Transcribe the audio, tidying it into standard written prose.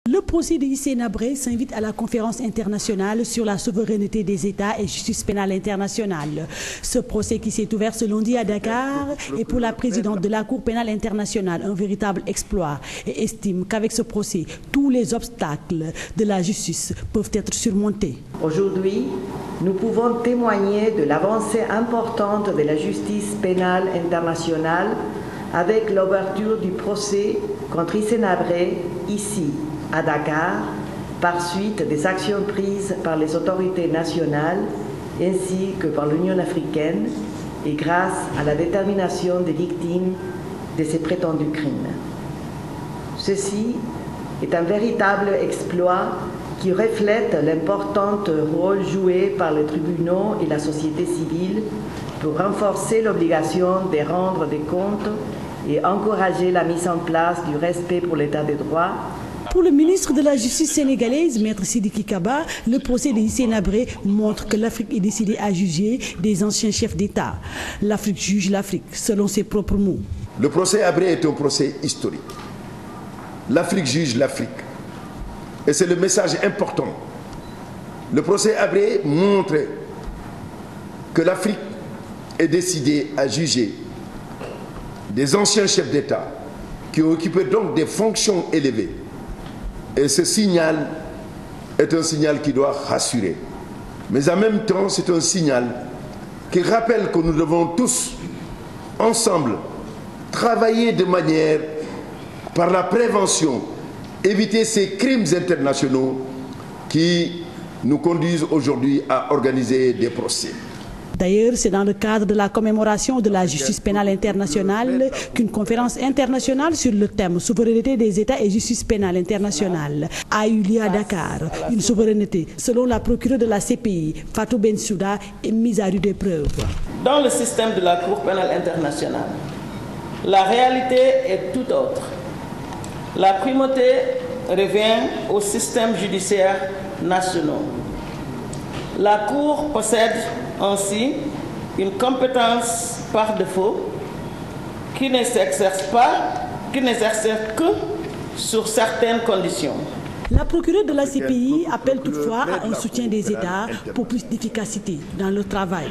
Le procès de Hissène Habré s'invite à la conférence internationale sur la souveraineté des États et justice pénale internationale. Ce procès qui s'est ouvert ce lundi à Dakar est pour la présidente de la Cour pénale internationale un véritable exploit et estime qu'avec ce procès, tous les obstacles de la justice peuvent être surmontés. Aujourd'hui, nous pouvons témoigner de l'avancée importante de la justice pénale internationale avec l'ouverture du procès contre Hissène Habré ici, à Dakar, par suite des actions prises par les autorités nationales ainsi que par l'Union africaine et grâce à la détermination des victimes de ces prétendus crimes. Ceci est un véritable exploit qui reflète l'important rôle joué par les tribunaux et la société civile pour renforcer l'obligation de rendre des comptes et encourager la mise en place du respect pour l'état de droit. Pour le ministre de la Justice sénégalaise, Maître Sidiki Kaba, le procès de Hissène Habré montre que l'Afrique est décidée à juger des anciens chefs d'État. L'Afrique juge l'Afrique, selon ses propres mots. Le procès Habré est un procès historique. L'Afrique juge l'Afrique. Et c'est le message important. Le procès Habré montre que l'Afrique est décidée à juger des anciens chefs d'État qui occupaient donc des fonctions élevées. Et ce signal est un signal qui doit rassurer. Mais en même temps, c'est un signal qui rappelle que nous devons tous, ensemble, travailler de manière, par la prévention, éviter ces crimes internationaux qui nous conduisent aujourd'hui à organiser des procès. D'ailleurs, c'est dans le cadre de la commémoration de la justice pénale internationale qu'une conférence internationale sur le thème souveraineté des États et justice pénale internationale a eu lieu à Dakar. Une souveraineté, selon la procureure de la CPI, Fatou Bensouda, est mise à rude épreuve. Dans le système de la Cour pénale internationale, la réalité est tout autre. La primauté revient au système judiciaire national. La Cour possède ainsi une compétence par défaut qui ne s'exerce que sur certaines conditions. La procureure de la CPI appelle toutefois à un soutien des États pour plus d'efficacité dans leur travail.